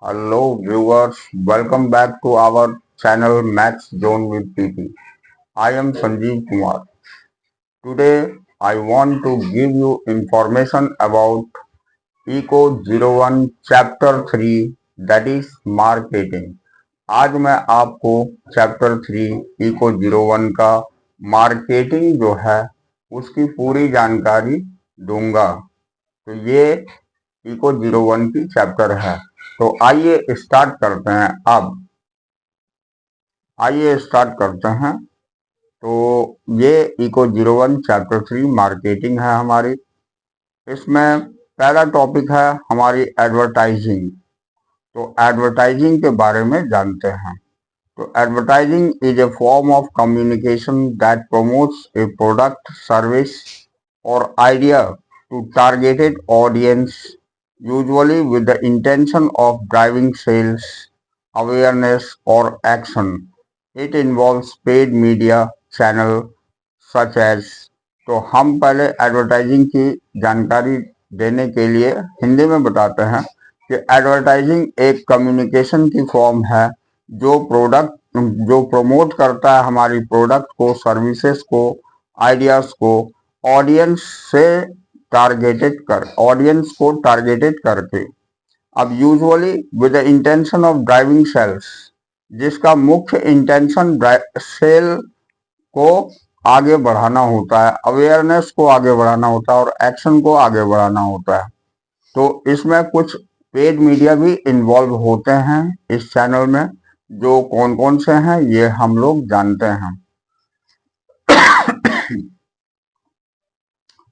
Hello viewers, welcome back to our channel Max Zone with PP. I am Sanjeev Kumar. Today I want to give you information about Eco 01 Chapter 3 that is Marketing. आज मैं आपको chapter 3 eco 01 का marketing जो है उसकी पूरी जानकारी दूंगा। तो ये इको 01 की चैप्टर है। तो आइए स्टार्ट करते हैं। आइए स्टार्ट करते हैं। तो ये इको 01 चैप्टर 3 मार्केटिंग है हमारी। इसमें पहला टॉपिक है हमारी एडवर्टाइजिंग। तो एडवर्टाइजिंग के बारे में जानते हैं। तो advertising is a form of communication that promotes A product, service और idea to targeted audience, usually with the intention of driving sales, awareness, or action. It involves paid media channel such as। तो हम पहले advertising की जानकारी देने के लिए हिंदी में बताते हैं कि एडवर्टाइजिंग एक कम्युनिकेशन की फॉर्म है जो प्रमोट करता है हमारी प्रोडक्ट को, सर्विसेज को, आइडियाज को ऑडियंस को टारगेटेड करके। अब usually with the intention of driving sales, जिसका मुख्य इंटेंशन सेल को आगे बढ़ाना होता है, अवेयरनेस को आगे बढ़ाना होता है और एक्शन को आगे बढ़ाना होता है। तो इसमें कुछ पेड मीडिया भी इन्वॉल्व होते हैं इस चैनल में। जो कौन कौन से हैं ये हम लोग जानते हैं।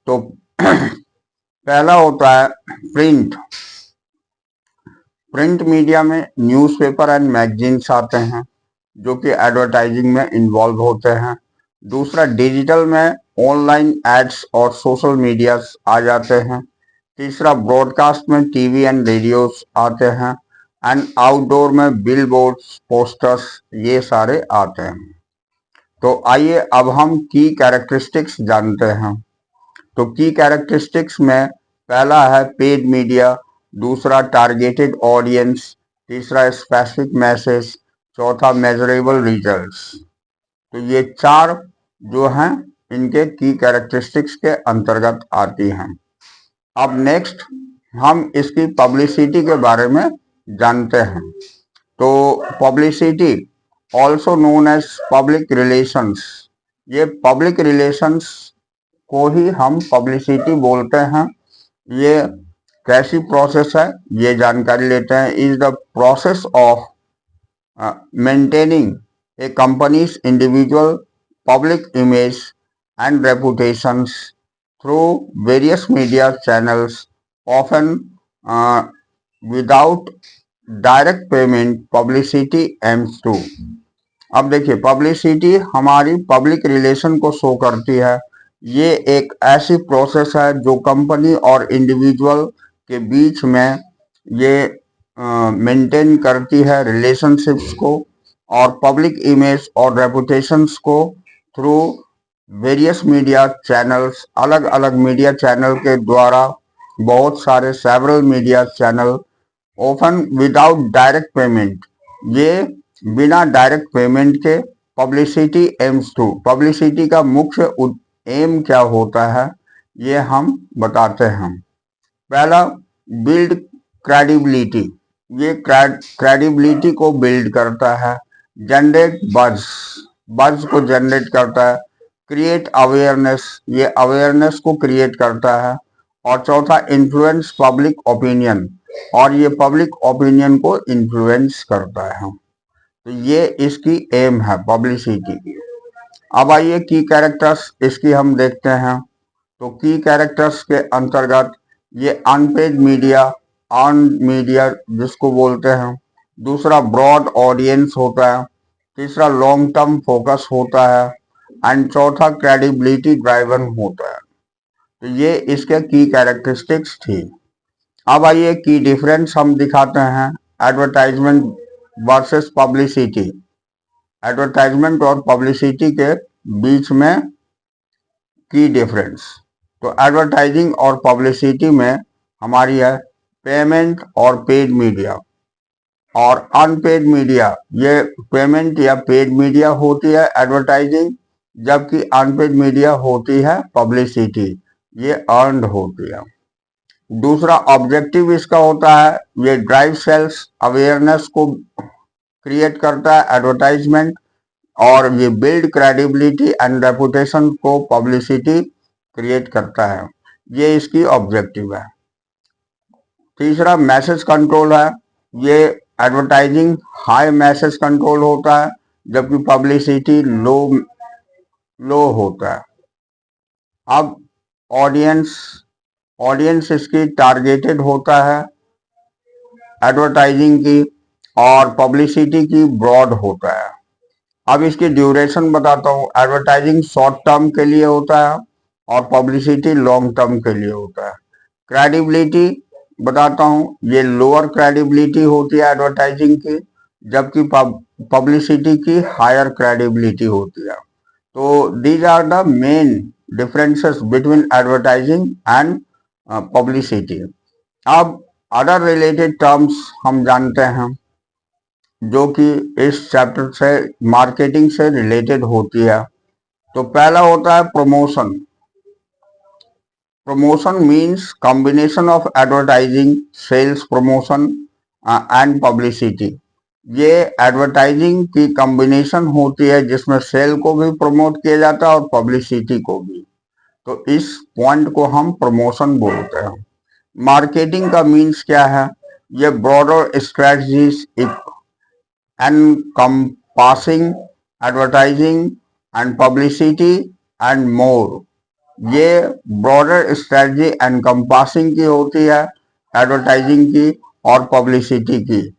तो पहला होता है प्रिंट। प्रिंट मीडिया में न्यूज़पेपर एंड मैगजीन्स आते हैं जो कि एडवर्टाइजिंग में इन्वॉल्व होते हैं। दूसरा, डिजिटल में ऑनलाइन एड्स और सोशल मीडिया आ जाते हैं। तीसरा, ब्रॉडकास्ट में टीवी एंड रेडियोस आते हैं। एंड आउटडोर में बिल बोर्ड्स, पोस्टर्स, ये सारे आते हैं। तो आइए अब हम की कैरेक्टरिस्टिक्स जानते हैं। तो की कैरेक्टरिस्टिक्स में पहला है पेड मीडिया, दूसरा टारगेटेड ऑडियंस, तीसरा स्पेसिफिक मैसेज, चौथा मेजरेबल रिजल्ट्स। तो ये चार जो हैं इनके की कैरेक्टरिस्टिक्स के अंतर्गत आती हैं। अब नेक्स्ट हम इसकी पब्लिसिटी के बारे में जानते हैं। तो publicity also known as public relations, ये पब्लिक रिलेशंस को ही हम पब्लिसिटी बोलते हैं। ये कैसी प्रोसेस है ये जानकारी लेते हैं। Is the process of maintaining a company's individual public image and reputations through various media channels, often without direct payment. Publicity aims to. अब देखिए, पब्लिसिटी हमारी पब्लिक रिलेशन को शो करती है। ये एक ऐसी प्रोसेस है जो कंपनी और इंडिविजुअल के बीच में ये मेंटेन करती है रिलेशनशिप्स को और पब्लिक इमेज और रेपुटेशंस को थ्रू वेरियस मीडिया चैनल्स, अलग अलग मीडिया चैनल के द्वारा, बहुत सारे several media channel, often without direct payment, ये बिना डायरेक्ट पेमेंट के। पब्लिसिटी एम्स टू, पब्लिसिटी का मुख्य एम क्या होता है ये हम बताते हैं। पहला, बिल्ड क्रेडिबिलिटी, ये क्रेडिबिलिटी को बिल्ड करता है। जनरेट बज, बज को जनरेट करता है। क्रिएट अवेयरनेस, ये अवेयरनेस को क्रिएट करता है। और चौथा, इन्फ्लुएंस पब्लिक ओपिनियन, और ये पब्लिक ओपिनियन को इन्फ्लुएंस करता है। तो ये इसकी एम है पब्लिसिटी की। अब आइए की कैरेक्टर्स इसकी हम देखते हैं। तो की कैरेक्टर्स के अंतर्गत ये अनपेड मीडिया, अर्न मीडिया जिसको बोलते हैं। दूसरा, ब्रॉड ऑडियंस होता है। तीसरा, लॉन्ग टर्म फोकस होता है। एंड चौथा, क्रेडिबिलिटी ड्राइवन होता है। तो ये इसके की कैरेक्टरिस्टिक्स थी। अब आइए की डिफरेंस हम दिखाते हैं एडवर्टाइजमेंट वर्सेस पब्लिसिटी। एडवर्टाइजमेंट और पब्लिसिटी के बीच में की डिफरेंस। तो एडवर्टाइजिंग और पब्लिसिटी में हमारी है पेमेंट और पेड मीडिया। और अनपेड मीडिया, ये पेमेंट या पेड मीडिया होती है एडवर्टाइजिंग, जबकि अनपेड मीडिया होती है पब्लिसिटी, ये अर्नड होती है। दूसरा ऑब्जेक्टिव इसका होता है, ये ड्राइव सेल्स अवेयरनेस को क्रिएट करता है एडवर्टाइजमेंट, और ये बिल्ड क्रेडिबिलिटी एंड रेपुटेशन को पब्लिसिटी क्रिएट करता है, ये इसकी ऑब्जेक्टिव है। तीसरा मैसेज कंट्रोल है, ये एडवर्टाइजिंग हाई मैसेज कंट्रोल होता है, जबकि पब्लिसिटी लो होता है। अब ऑडियंस इसकी टारगेटेड होता है एडवर्टाइजिंग की, और पब्लिसिटी की ब्रॉड होता है। अब इसकी ड्यूरेशन बताता हूँ, एडवर्टाइजिंग शॉर्ट टर्म के लिए होता है और पब्लिसिटी लॉन्ग टर्म के लिए होता है। क्रेडिबिलिटी बताता हूँ, ये लोअर क्रेडिबिलिटी होती है एडवर्टाइजिंग की, जबकि पब्लिसिटी की हायर क्रेडिबिलिटी होती है। तो these are the main differences between advertising and publicity. अब अदर रिलेटेड टर्म्स हम जानते हैं जो कि इस चैप्टर से मार्केटिंग से रिलेटेड होती है। तो पहला होता है promotion. Promotion means combination of advertising, sales promotion and publicity. ये एडवर्टाइजिंग की कॉम्बिनेशन होती है जिसमें सेल को भी प्रमोट किया जाता है और पब्लिसिटी को भी। तो इस पॉइंट को हम प्रमोशन बोलते हैं। मार्केटिंग का मीन्स क्या है, ये broader strategies encompassing advertising and publicity and more। ये ब्रॉडर स्ट्रेटजी एनकम्पासिंग की होती है, एडवर्टाइजिंग की और पब्लिसिटी की,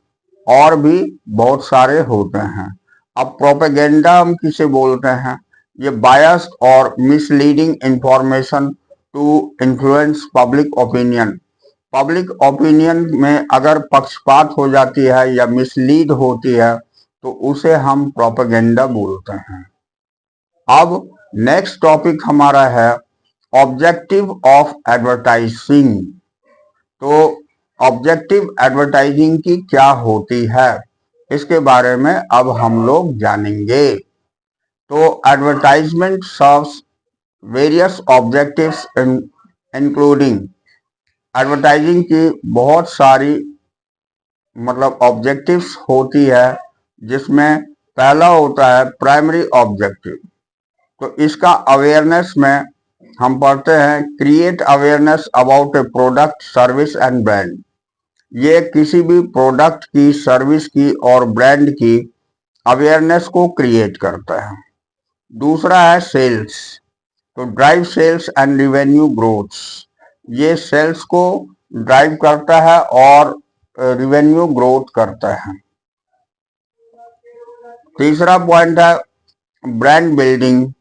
और भी बहुत सारे होते हैं। अब प्रोपेगेंडा हम किसे बोलते हैं, ये बायस्ड और misleading information to influence public opinion. Public opinion में अगर पक्षपात हो जाती है या मिसलीड होती है तो उसे हम प्रोपेगेंडा बोलते हैं। अब नेक्स्ट टॉपिक हमारा है ऑब्जेक्टिव ऑफ एडवर्टाइजिंग। तो ऑब्जेक्टिव एडवर्टाइजिंग की क्या होती है, इसके बारे में अब हम लोग जानेंगे। तो advertisement serves various objectives including, advertising की बहुत सारी ऑब्जेक्टिव्स होती है, जिसमें पहला होता है प्राइमरी ऑब्जेक्टिव। तो इसका अवेयरनेस में हम पढ़ते हैं create awareness about A product, service and brand. ये किसी भी प्रोडक्ट की, सर्विस की और ब्रांड की अवेयरनेस को क्रिएट करता है। दूसरा है सेल्स, तो drive sales and revenue growth. ये सेल्स को ड्राइव करता है और रिवेन्यू ग्रोथ करता है। तीसरा पॉइंट है ब्रांड बिल्डिंग,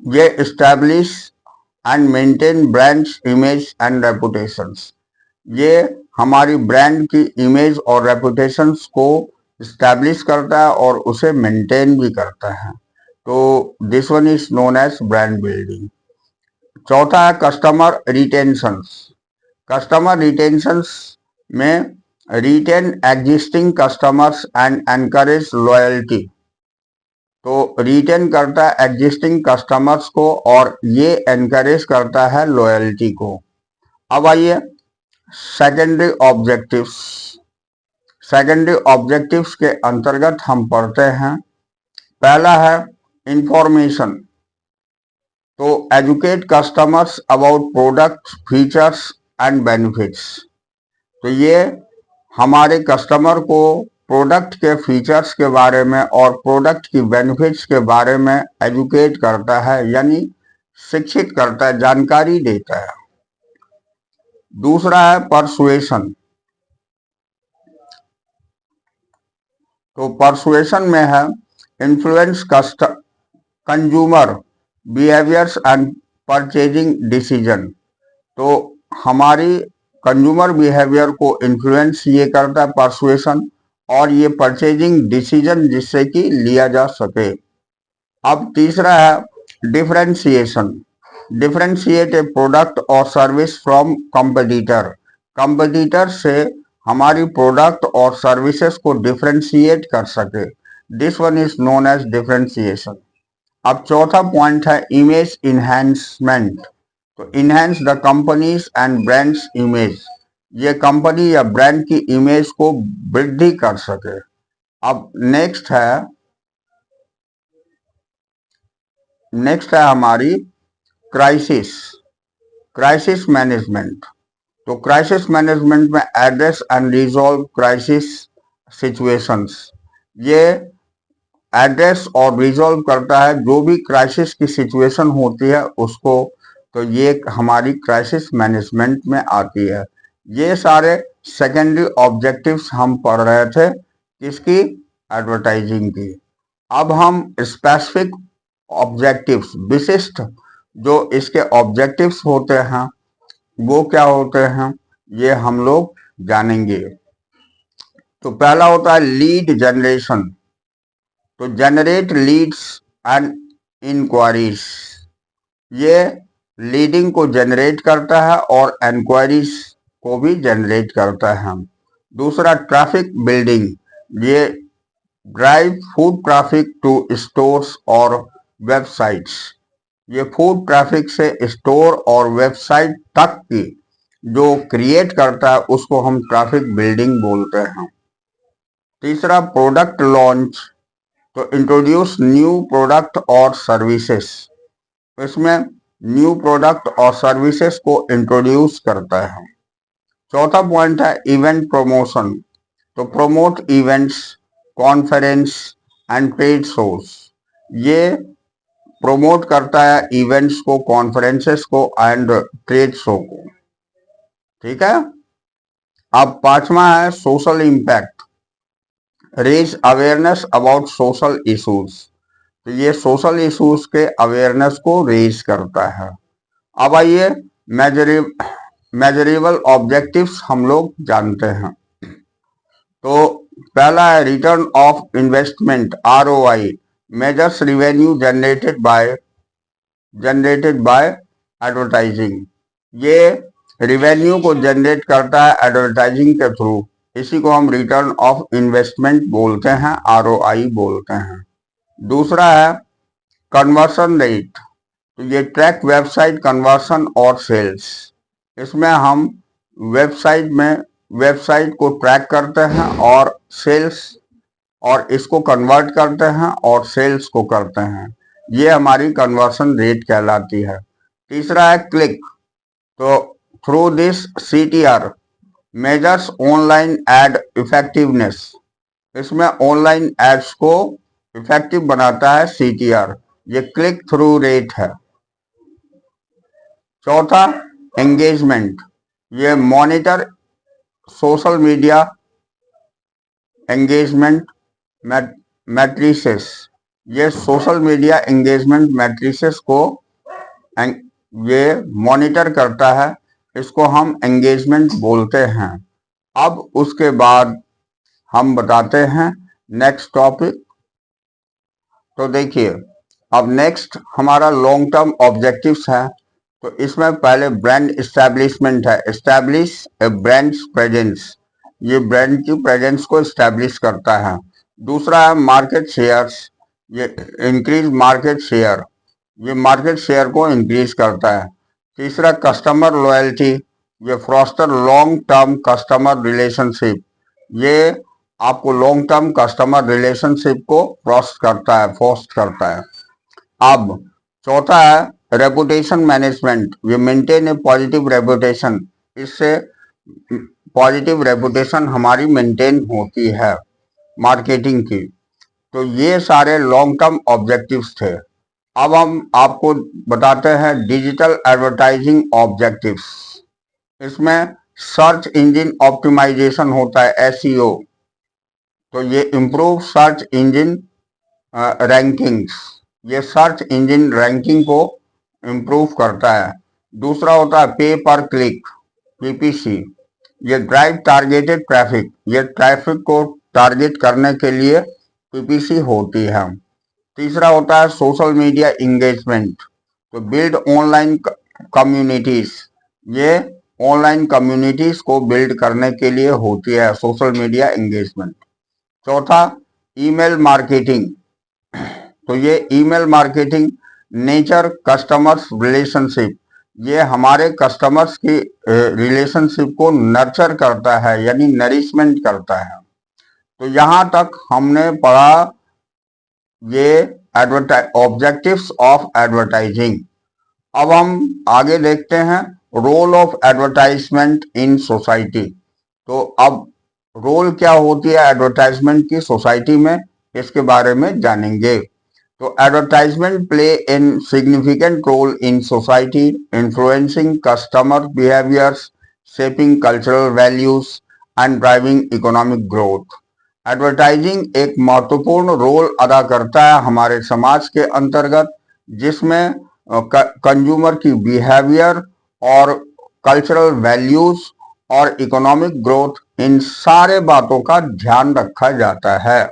ये establish and maintain brands image and reputations. ये हमारी ब्रांड की इमेज और रेपुटेशंस को एस्टैब्लिश करता है और उसे मेंटेन भी करता है। तो this one is known as brand building. चौथा है कस्टमर रिटेंशंस। कस्टमर रिटेंशंस में retain existing customers and encourage loyalty. तो रिटेन करता है एग्जिस्टिंग कस्टमर्स को और ये एनकरेज करता है लॉयल्टी को। अब आइए सेकेंडरी ऑब्जेक्टिव्स। सेकेंडरी ऑब्जेक्टिव्स के अंतर्गत हम पढ़ते हैं, पहला है इंफॉर्मेशन। तो educate customers about product, features and benefits. तो ये हमारे कस्टमर को प्रोडक्ट के फीचर्स के बारे में और प्रोडक्ट की बेनिफिट्स के बारे में एजुकेट करता है, यानी शिक्षित करता है, जानकारी देता है। दूसरा है परसुएशन। तो परसुएशन में है influence consumer behaviours and purchasing decision. तो हमारी कंज्यूमर बिहेवियर को इन्फ्लुएंस ये करता है परसुएशन, और ये परचेजिंग डिसीजन जिससे कि लिया जा सके। अब तीसरा है डिफरेंशिएशन। डिफरेंशिएट ए प्रोडक्ट और सर्विस फ्रॉम कंपटीटर। कंपटीटर से हमारी प्रोडक्ट और सर्विसेज को डिफरेंशिएट कर सके। This one is known as differentiation. अब चौथा पॉइंट है इमेज इन्हेंसमेंट। तो enhance the company's and brands image, ये कंपनी या ब्रांड की इमेज को वृद्धि कर सके। अब नेक्स्ट है हमारी क्राइसिस मैनेजमेंट। तो क्राइसिस मैनेजमेंट में address and resolve crisis situations, ये एड्रेस और रिजॉल्व करता है जो भी क्राइसिस की सिचुएशन होती है उसको। तो ये हमारी क्राइसिस मैनेजमेंट में आती है। ये सारे सेकेंडरी ऑब्जेक्टिव्स हम पढ़ रहे थे किसकी, एडवर्टाइजिंग की। अब हम स्पेसिफिक ऑब्जेक्टिव्स, विशिष्ट जो इसके ऑब्जेक्टिव्स होते हैं वो क्या होते हैं, ये हम लोग जानेंगे। तो पहला होता है लीड जनरेशन। तो जनरेट लीड्स एंड इंक्वायरीज, ये लीडिंग को जनरेट करता है और इंक्वायरीज को भी जनरेट करता है। दूसरा ट्रैफिक बिल्डिंग, ये drive foot traffic to stores और वेबसाइट्स, ये फूड ट्रैफिक से स्टोर और वेबसाइट तक की जो क्रिएट करता है उसको हम ट्रैफिक बिल्डिंग बोलते हैं। तीसरा प्रोडक्ट लॉन्च, तो इंट्रोड्यूस न्यू प्रोडक्ट और सर्विसेज, इसमें न्यू प्रोडक्ट और सर्विसेज को इंट्रोड्यूस करता है। चौथा पॉइंट है इवेंट प्रमोशन। तो promote events, conference and trade shows, ये प्रमोट करता है इवेंट्स को, कॉन्फ्रेंसेस को एंड ट्रेड शो को। ठीक है। अब पांचवा है social impact, raise awareness about social issues. तो ये सोशल इश्यूज के अवेयरनेस को रेज करता है। अब आइए मेजरेबल ऑब्जेक्टिव्स हम लोग जानते हैं। तो पहला है return of investment, ROI, measures revenue generated by advertising, ये रिवेन्यू को जनरेट करता है एडवर्टाइजिंग के थ्रू, इसी को हम रिटर्न ऑफ इन्वेस्टमेंट बोलते हैं, ROI बोलते हैं। दूसरा है कन्वर्शन रेट, तो ये ट्रैक वेबसाइट कन्वर्शन और सेल्स, इसमें हम वेबसाइट को ट्रैक करते हैं और सेल्स और इसको कन्वर्ट करते हैं और सेल्स को करते हैं, ये हमारी कन्वर्शन रेट कहलाती है। तीसरा है क्लिक, तो through this CTR measures online ad effectiveness, इसमें ऑनलाइन एड्स को इफेक्टिव बनाता है CTR, ये क्लिक थ्रू रेट है। चौथा एंगेजमेंट, ये monitor social media engagement matrices, ये सोशल मीडिया एंगेजमेंट मैट्रिसेस को ये मॉनिटर करता है, इसको हम एंगेजमेंट बोलते हैं। अब उसके बाद हम बताते हैं नेक्स्ट टॉपिक। तो देखिए अब नेक्स्ट हमारा लॉन्ग टर्म ऑब्जेक्टिव्स है। तो इसमें पहले ब्रांड एस्टैब्लिशमेंट है, एस्टैब्लिश ए ब्रांड प्रेजेंस, ये ब्रांड की प्रेजेंस को एस्टैब्लिश करता है। दूसरा है मार्केट शेयर्स, ये इंक्रीज मार्केट शेयर, ये मार्केट शेयर को इंक्रीज करता है। तीसरा कस्टमर लॉयल्टी, ये foster long term customer relationship, ये आपको लॉन्ग टर्म कस्टमर रिलेशनशिप को फोस्ट करता है। अब चौथा है रेपुटेशन मैनेजमेंट, ये मेंटेन ए पॉजिटिव रेपुटेशन, इससे पॉजिटिव रेपुटेशन हमारी मेंटेन होती है मार्केटिंग की। तो ये सारे लॉन्ग टर्म ऑब्जेक्टिव्स थे। अब हम आपको बताते हैं डिजिटल एडवर्टाइजिंग ऑब्जेक्टिव्स। इसमें सर्च इंजन ऑप्टिमाइजेशन होता है, SEO, तो ये इम्प्रूव सर्च इंजन रैंकिंग्स, ये सर्च इंजन रैंकिंग को इम्प्रूव करता है। दूसरा होता है पे पर क्लिक, PPC, ये ड्राइव टारगेटेड ट्रैफिक, ये ट्रैफिक को टारगेट करने के लिए PPC होती है। तीसरा होता है सोशल मीडिया इंगेजमेंट, तो बिल्ड ऑनलाइन कम्युनिटीज, ये ऑनलाइन कम्युनिटीज को बिल्ड करने के लिए होती है सोशल मीडिया एंगेजमेंट। चौथा, ईमेल मार्केटिंग। तो ये email marketing nature customers relationship, ये हमारे कस्टमर्स की रिलेशनशिप को नर्चर करता है यानी नरिशमेंट करता है। तो यहाँ तक हमने पढ़ा ये ऑब्जेक्टिव्स ऑफ एडवर्टाइजिंग। अब हम आगे देखते हैं role of advertisement in society. तो अब रोल क्या होती है एडवर्टाइजमेंट की सोसाइटी में, इसके बारे में जानेंगे। तो advertisement play in significant role in society, influencing customer behaviours, shaping cultural values and driving economic growth. Advertising एक महत्वपूर्ण रोल अदा करता है हमारे समाज के अंतर्गत, जिसमें कंज्यूमर की बिहेवियर और कल्चरल वैल्यूज और इकोनॉमिक ग्रोथ, इन सारे बातों का ध्यान रखा जाता है।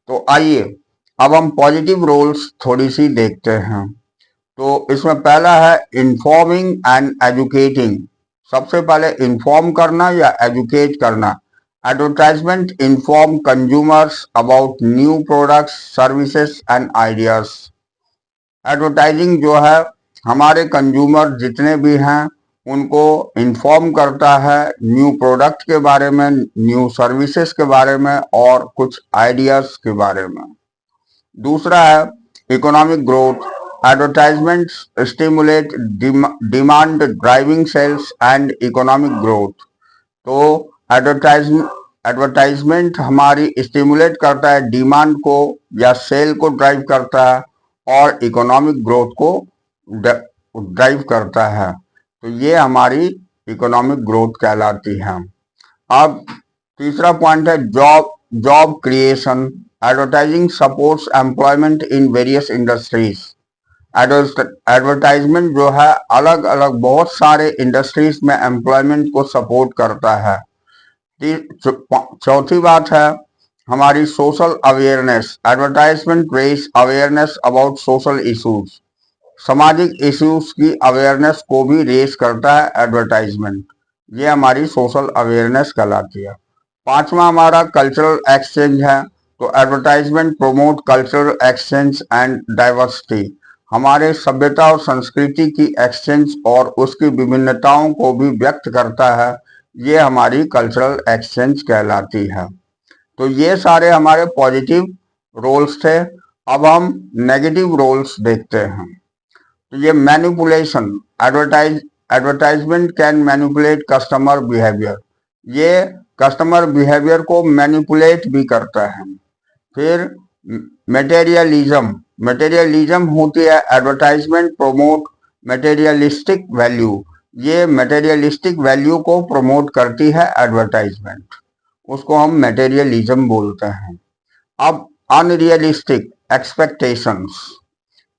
तो आइए अब हम पॉजिटिव रोल्स थोड़ी सी देखते हैं। तो इसमें पहला है इन्फॉर्मिंग एंड एजुकेटिंग। सबसे पहले इन्फॉर्म करना या एजुकेट करना। Advertisement inform consumers about new products, services and ideas. Advertising जो है हमारे कंज्यूमर जितने भी हैं उनको इन्फॉर्म करता है न्यू प्रोडक्ट के बारे में, न्यू सर्विसेज के बारे में और कुछ आइडियाज के बारे में। दूसरा है economic growth. Advertisement stimulate demand, driving sales and economic growth. तो एडवर्टाइजमेंट हमारी स्टिमुलेट करता है डिमांड को या सेल को ड्राइव करता है और इकोनॉमिक ग्रोथ को ड्राइव करता है। तो ये हमारी इकोनॉमिक ग्रोथ कहलाती है। अब तीसरा पॉइंट है job creation. Advertising supports employment in various industries. Advertisement जो है अलग अलग बहुत सारे इंडस्ट्रीज में एम्प्लॉयमेंट को सपोर्ट करता है। चौथी बात है हमारी social awareness. Advertisement raise awareness about social issues. सामाजिक इश्यूज की अवेयरनेस को भी रेज करता है एडवर्टाइजमेंट। ये हमारी सोशल अवेयरनेस कहलाती है। पांचवा हमारा कल्चरल एक्सचेंज है। तो advertisement promote cultural exchange and diversity. हमारे सभ्यता और संस्कृति की एक्सचेंज और उसकी विभिन्नताओं को भी व्यक्त करता है। ये हमारी कल्चरल एक्सचेंज कहलाती है। तो ये सारे हमारे पॉजिटिव रोल्स थे। अब हम नेगेटिव रोल्स देखते हैं। तो ये manipulation. Advertisement can manipulate customer behaviour. ये कस्टमर बिहेवियर को मैनिपुलेट भी करता है। फिर मटेरियलिज्म होती है। Advertisement promote materialistic value. ये मटेरियलिस्टिक वैल्यू को प्रमोट करती है एडवर्टाइजमेंट, उसको हम मटेरियलिज्म बोलते हैं। अब अनरियलिस्टिक एक्सपेक्टेशंस।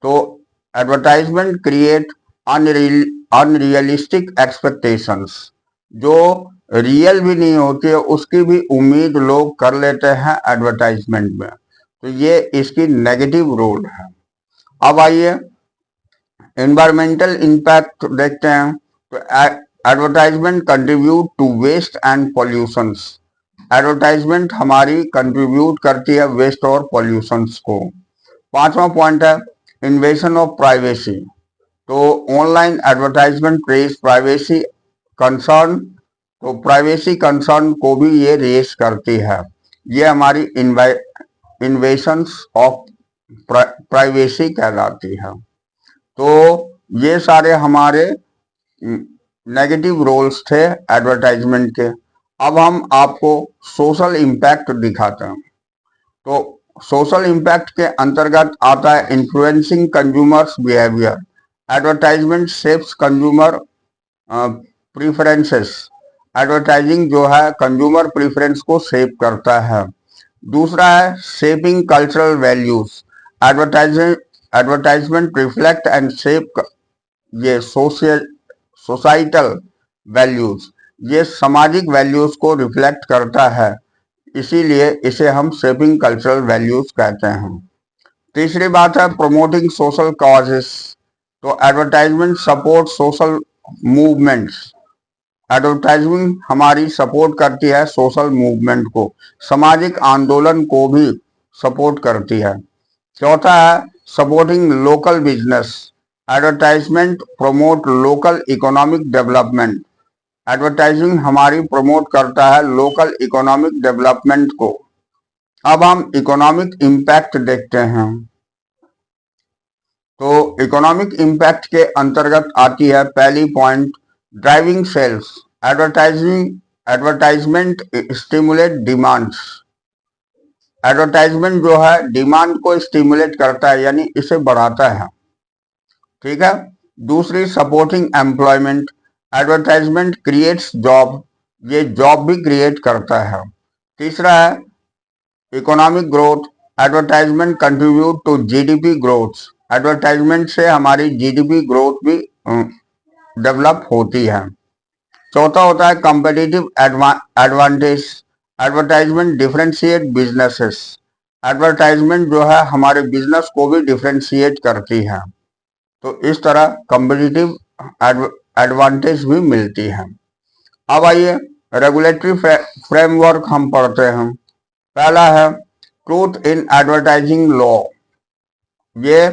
तो एडवर्टाइजमेंट क्रिएट अनरियलिस्टिक एक्सपेक्टेशंस, जो रियल भी नहीं होती है उसकी भी उम्मीद लोग कर लेते हैं एडवर्टाइजमेंट में। तो ये इसकी नेगेटिव रोल है। अब आइए एनवायरमेंटल इम्पैक्ट देखते हैं। तो advertisement contribute to waste and pollutions. Advertisement हमारी कंट्रीब्यूट करती है वेस्ट और पॉल्यूशंस को। पांचवा पॉइंट है इन्वेजन ऑफ प्राइवेसी। तो online advertisement raise privacy concern. तो प्राइवेसी कंसर्न को भी ये रेज करती है। ये हमारी इन्वेशंस ऑफ प्राइवेसी कहलाती है। तो ये सारे हमारे नेगेटिव रोल्स थे एडवर्टाइजमेंट के। अब हम आपको सोशल इम्पैक्ट दिखाते हैं। तो सोशल इम्पैक्ट के अंतर्गत आता है influencing consumers behaviour. Advertisement shapes consumer preferences. Advertising जो है कंज्यूमर प्रीफरेंस को शेप करता है। दूसरा है shaping cultural values. Advertisement reflect and shape ये सोसाइटल वैल्यूज, ये सामाजिक वैल्यूज को रिफ्लेक्ट करता है, इसीलिए इसे हम शेपिंग कल्चरल वैल्यूज कहते हैं। तीसरी बात है प्रमोटिंग सोशल कॉजेस। तो advertisement support social movements. Advertising हमारी सपोर्ट करती है सोशल मूवमेंट को, सामाजिक आंदोलन को भी सपोर्ट करती है। चौथा है supporting local business, advertisement promote local economic development. Advertising हमारी प्रमोट करता है लोकल इकोनॉमिक डेवलपमेंट को। अब हम इकोनॉमिक इम्पैक्ट देखते हैं। तो इकोनॉमिक इम्पैक्ट के अंतर्गत आती है पहली point, driving sales. Advertisement stimulate demands. Advertisement जो है डिमांड को स्टिमुलेट करता है, यानी इसे बढ़ाता है। ठीक है। दूसरी supporting employment, advertisement creates job, ये जॉब भी क्रिएट करता है। तीसरा है economic growth, advertisement contribute to GDP growth. Advertisement से हमारी जीडीपी ग्रोथ भी डेवलप होती है। चौथा होता है competitive advantage, advertisement differentiate businesses. Advertisement जो है हमारे बिजनेस को भी डिफरेंशिएट करती है, तो इस तरह कॉम्पिटिटिव एडवांटेज भी मिलती है। अब आइए रेगुलेटरी फ्रेमवर्क हम पढ़ते हैं। पहला है ट्रूथ इन एडवर्टाइजिंग लॉ, ये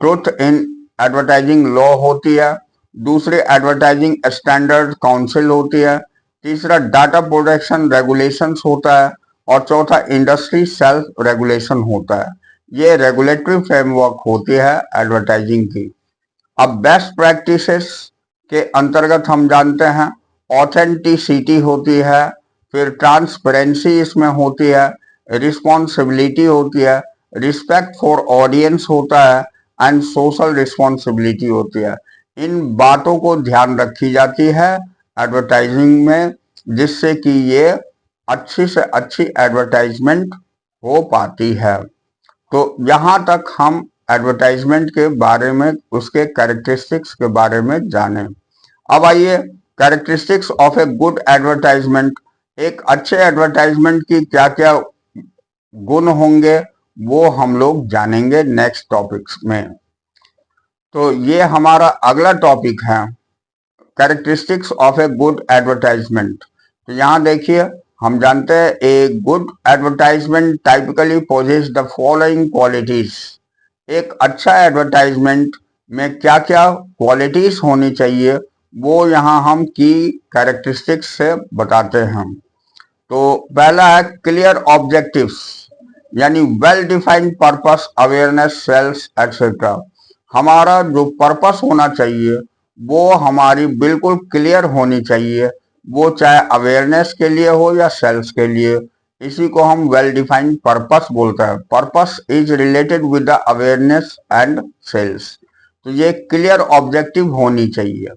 ट्रूथ इन एडवर्टाइजिंग लॉ होती है। दूसरी एडवर्टाइजिंग स्टैंडर्ड काउंसिल होती है। तीसरा डाटा प्रोटेक्शन रेगुलेशंस होता है। और चौथा इंडस्ट्री सेल्फ रेगुलेशन होता है। ये रेगुलेटरी फ्रेमवर्क होती है एडवर्टाइजिंग की। अब बेस्ट प्रैक्टिसेस के अंतर्गत हम जानते हैं ऑथेंटिसिटी होती है, फिर ट्रांसपेरेंसी इसमें होती है, रिस्पॉन्सिबिलिटी होती है, रिस्पेक्ट फॉर ऑडियंस होता है एंड सोशल रिस्पॉन्सिबिलिटी होती है। इन बातों को ध्यान रखी जाती है एडवर्टाइजिंग में, जिससे कि ये अच्छी से अच्छी एडवर्टाइजमेंट हो पाती है। तो यहाँ तक हम एडवर्टाइजमेंट के बारे में, उसके कैरेक्टरिस्टिक्स के बारे में जाने। अब आइए characteristics of a good advertisement, एक अच्छे एडवर्टाइजमेंट की क्या क्या गुण होंगे वो हम लोग जानेंगे नेक्स्ट टॉपिक्स में। तो ये हमारा अगला टॉपिक है characteristics of a good advertisement. तो यहाँ देखिए हम जानते हैं a good advertisement typically possess the following qualities. एक अच्छा एडवर्टाइजमेंट में क्या क्या क्वालिटीज होनी चाहिए वो यहाँ हम की कैरेक्टरिस्टिक्स से बताते हैं। तो पहला है क्लियर ऑब्जेक्टिव्स, यानी well defined purpose, awareness, sales etcetera. हमारा जो पर्पस होना चाहिए वो हमारी बिल्कुल क्लियर होनी चाहिए, वो चाहे अवेयरनेस के लिए हो या सेल्स के लिए। इसी को हम वेल डिफाइंड पर्पस बोलते हैं। Purpose is related with the awareness and sales. तो ये क्लियर ऑब्जेक्टिव होनी चाहिए।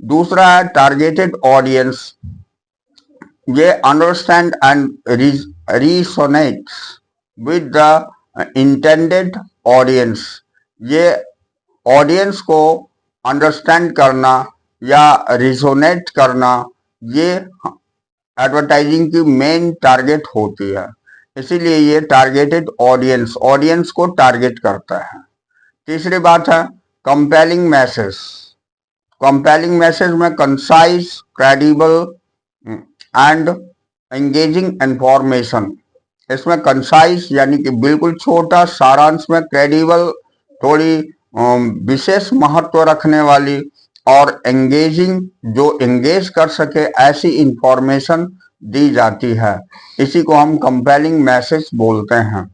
दूसरा है टारगेटेड ऑडियंस, ये understand and resonates with the intended audience. ये ऑडियंस को अंडरस्टैंड करना या रिजोनेट करना, ये एडवर्टाइजिंग की मेन टारगेट होती है। इसीलिए ये टारगेटेड ऑडियंस को टारगेट करता है। तीसरी बात है कंपेलिंग मैसेज। कंपेलिंग मैसेज में concise, credible and engaging information. इसमें कंसाइज यानी कि बिल्कुल छोटा सारांश में, क्रेडिबल थोड़ी विशेष महत्व रखने वाली, और एंगेजिंग जो एंगेज कर सके ऐसी इंफॉर्मेशन दी जाती है। इसी को हम कंपेलिंग मैसेज बोलते हैं।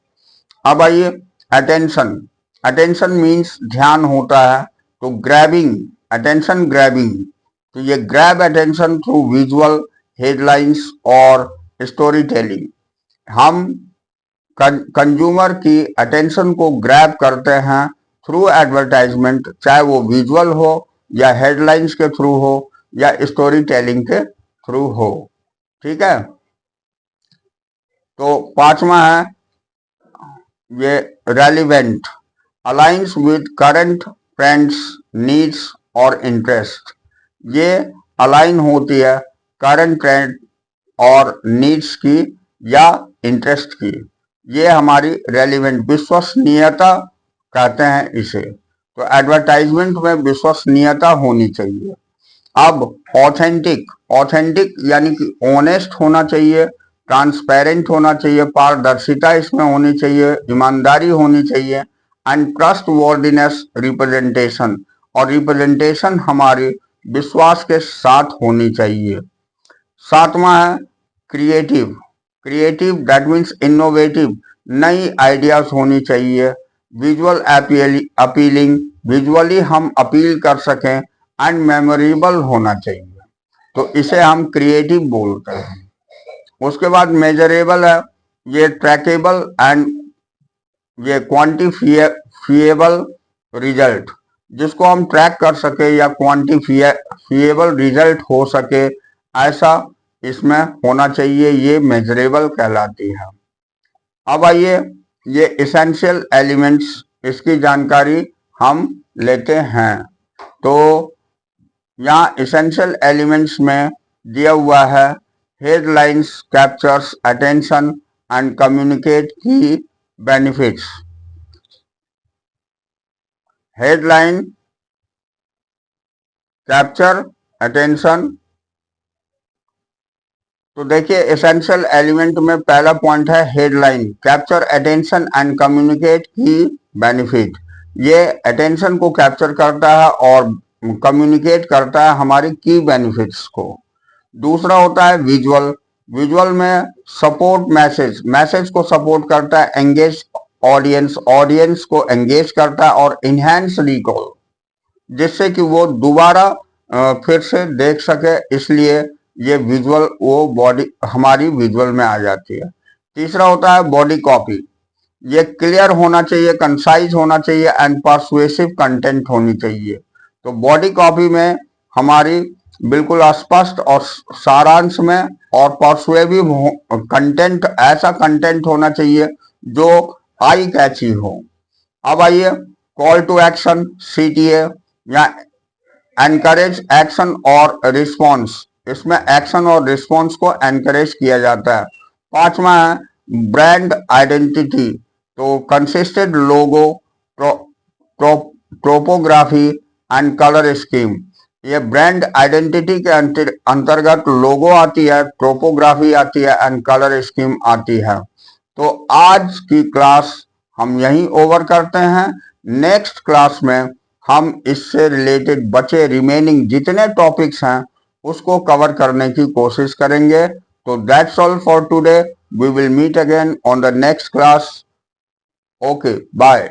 अब आइए अटेंशन। अटेंशन मीन्स ध्यान होता है। तो ग्रैबिंग, अटेंशन ग्रैबिंग, तो ये grab attention through visual, headlines और स्टोरी टेलिंग। हम कंज्यूमर की अटेंशन को ग्रैब करते हैं थ्रू एडवर्टाइजमेंट, चाहे वो विजुअल हो या हेडलाइंस के थ्रू हो या स्टोरी टेलिंग के थ्रू हो। ठीक है। तो पांचवा है ये relevant, aligns with current trends, needs और इंटरेस्ट। ये अलाइन होती है करंट ट्रेंड और नीड्स की या इंटरेस्ट की। ये हमारी रेलिवेंट, विश्वसनीयता कहते हैं इसे। तो एडवर्टाइजमेंट में विश्वसनीयता होनी चाहिए। अब ऑथेंटिक, ऑथेंटिक यानी कि ऑनेस्ट होना चाहिए, ट्रांसपेरेंट होना चाहिए, पारदर्शिता इसमें होनी चाहिए, ईमानदारी होनी चाहिए, एंड ट्रस्ट वर्दीनेस रिप्रेजेंटेशन, और रिप्रेजेंटेशन हमारे विश्वास के साथ होनी चाहिए। सातवां है creative. Creative that means innovative, नई आइडियाज होनी चाहिए। विजुअल अपीलिंग, विजुअली हम अपील कर सकें, एंड मेमोरेबल होना चाहिए, तो इसे हम क्रिएटिव बोलते हैं। उसके बाद मेजरेबल है, ये ट्रैकेबल एंड ये क्वांटिफिएबल रिजल्ट, जिसको हम ट्रैक कर सके या क्वांटिफिएबल रिजल्ट हो सके, ऐसा इसमें होना चाहिए, ये मेजरेबल कहलाती है। अब आइए ये इसेंशियल एलिमेंट्स, इसकी जानकारी हम लेते हैं। तो यहाँ इसेंशियल एलिमेंट्स में दिया हुआ है headlines captures attention and communicate key benefits. Headline capture attention, तो देखिए एसेंशियल एलिमेंट में पहला पॉइंट है headline capture attention and communicate की बेनिफिट। ये अटेंशन को कैप्चर करता है और कम्युनिकेट करता है हमारी की बेनिफिट्स को। दूसरा होता है विजुअल। विजुअल में सपोर्ट मैसेज, मैसेज को सपोर्ट करता है, एंगेज ऑडियंस, ऑडियंस को एंगेज करता है, और इनहैंस रिकॉल, जिससे कि वो दोबारा फिर से देख सके, इसलिए ये विजुअल वो बॉडी हमारी विजुअल में आ जाती है। तीसरा होता है बॉडी कॉपी, ये क्लियर होना चाहिए, कंसाइज होना चाहिए, एंड परसुएसिव कंटेंट होनी चाहिए। तो बॉडी कॉपी में हमारी बिल्कुल स्पष्ट और सारांश में और परसुएसिव कंटेंट, ऐसा कंटेंट होना चाहिए जो आई कैची हो। अब आइए कॉल टू एक्शन, CTA या एनकरेज एक्शन और रिस्पॉन्स, इसमें एक्शन और रिस्पॉन्स को एनकरेज किया जाता है। पांचवा है ब्रांड आइडेंटिटी, तो consistent logo, topography and colour scheme, ये ब्रांड आइडेंटिटी के अंतर्गत लोगो आती है, टोपोग्राफी आती है, एंड कलर स्कीम आती है। तो आज की क्लास हम यहीं ओवर करते हैं। नेक्स्ट क्लास में हम इससे रिलेटेड बचे रिमेनिंग जितने टॉपिक्स हैं उसको कवर करने की कोशिश करेंगे। तो that's all for today, we will meet again on the next class. Okay, bye.